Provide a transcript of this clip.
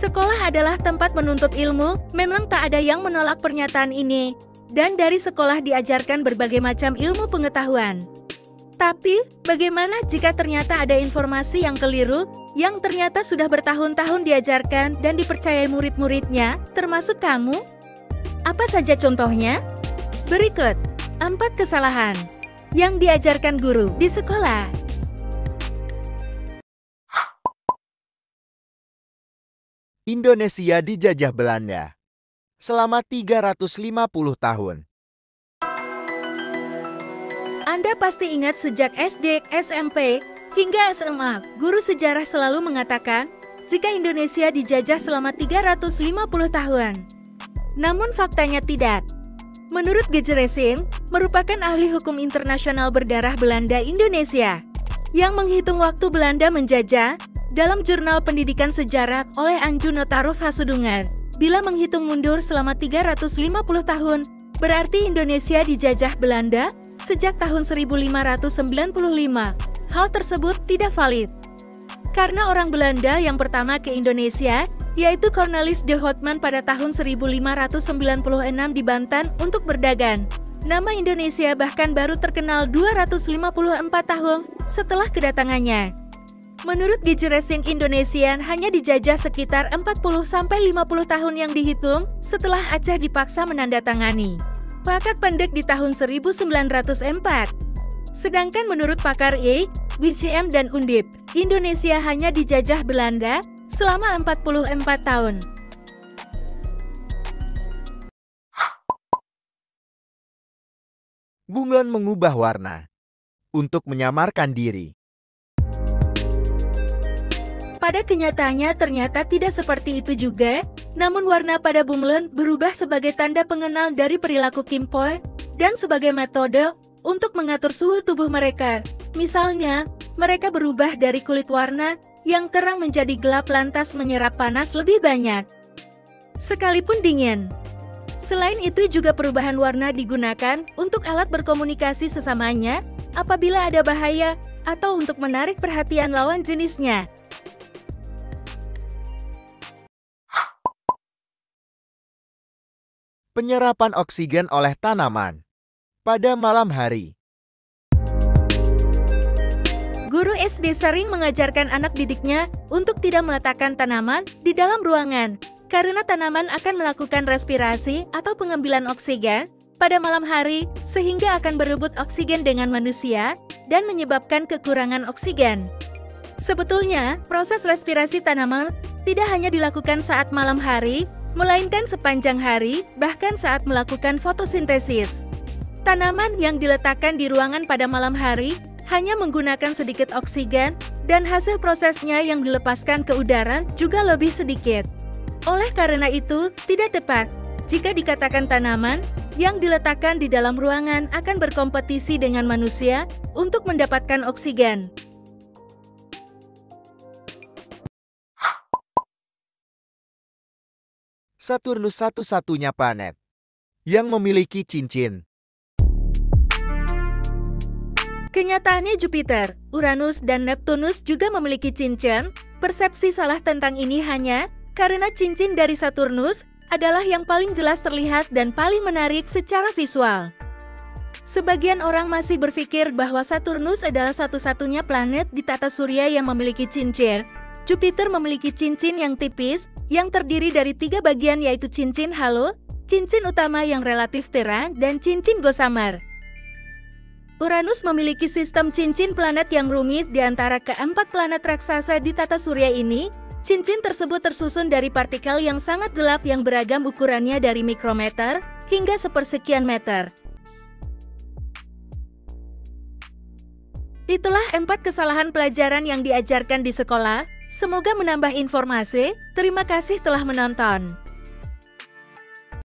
Sekolah adalah tempat menuntut ilmu, memang tak ada yang menolak pernyataan ini. Dan dari sekolah diajarkan berbagai macam ilmu pengetahuan. Tapi, bagaimana jika ternyata ada informasi yang keliru, yang ternyata sudah bertahun-tahun diajarkan dan dipercayai murid-muridnya, termasuk kamu? Apa saja contohnya? Berikut 4 kesalahan yang diajarkan guru di sekolah. Indonesia dijajah Belanda selama 350 tahun. Anda pasti ingat sejak SD, SMP, hingga SMA, guru sejarah selalu mengatakan jika Indonesia dijajah selama 350 tahun. Namun faktanya tidak. Menurut Gejeresin, merupakan ahli hukum internasional berdarah Belanda Indonesia, yang menghitung waktu Belanda menjajah dalam jurnal pendidikan sejarah oleh Anju Notaroff Hasudungan. Bila menghitung mundur selama 350 tahun, berarti Indonesia dijajah Belanda sejak tahun 1595. Hal tersebut tidak valid. Karena orang Belanda yang pertama ke Indonesia, yaitu Cornelis de Houtman pada tahun 1596 di Banten untuk berdagang. Nama Indonesia bahkan baru terkenal 254 tahun setelah kedatangannya. Menurut Gejeresin, Indonesia hanya dijajah sekitar 40-50 tahun yang dihitung setelah Aceh dipaksa menandatangani Pakat Pendek di tahun 1904. Sedangkan menurut pakar WCM dan Undip, Indonesia hanya dijajah Belanda selama 44 tahun. Bunglon mengubah warna untuk menyamarkan diri. Pada kenyataannya ternyata tidak seperti itu juga, namun warna pada bunglon berubah sebagai tanda pengenal dari perilaku Kimpoe dan sebagai metode untuk mengatur suhu tubuh mereka. Misalnya, mereka berubah dari kulit warna yang terang menjadi gelap lantas menyerap panas lebih banyak, sekalipun dingin. Selain itu juga perubahan warna digunakan untuk alat berkomunikasi sesamanya apabila ada bahaya atau untuk menarik perhatian lawan jenisnya. Penyerapan oksigen oleh tanaman pada malam hari. Guru SD sering mengajarkan anak didiknya untuk tidak meletakkan tanaman di dalam ruangan, karena tanaman akan melakukan respirasi atau pengambilan oksigen pada malam hari, sehingga akan berebut oksigen dengan manusia dan menyebabkan kekurangan oksigen. Sebetulnya, proses respirasi tanaman tidak hanya dilakukan saat malam hari, melainkan sepanjang hari, bahkan saat melakukan fotosintesis. Tanaman yang diletakkan di ruangan pada malam hari hanya menggunakan sedikit oksigen, dan hasil prosesnya yang dilepaskan ke udara juga lebih sedikit. Oleh karena itu, tidak tepat jika dikatakan tanaman yang diletakkan di dalam ruangan akan berkompetisi dengan manusia untuk mendapatkan oksigen. Saturnus satu-satunya planet yang memiliki cincin. Kenyataannya Jupiter, Uranus, dan Neptunus juga memiliki cincin. Persepsi salah tentang ini hanya karena cincin dari Saturnus adalah yang paling jelas terlihat dan paling menarik secara visual. Sebagian orang masih berpikir bahwa Saturnus adalah satu-satunya planet di tata surya yang memiliki cincin. Jupiter memiliki cincin yang tipis, yang terdiri dari 3 bagian yaitu cincin halo, cincin utama yang relatif terang, dan cincin gossamer. Uranus memiliki sistem cincin planet yang rumit di antara keempat planet raksasa di tata surya ini. Cincin tersebut tersusun dari partikel yang sangat gelap yang beragam ukurannya dari mikrometer hingga sepersekian meter. Itulah 4 kesalahan pelajaran yang diajarkan di sekolah. Semoga menambah informasi. Terima kasih telah menonton.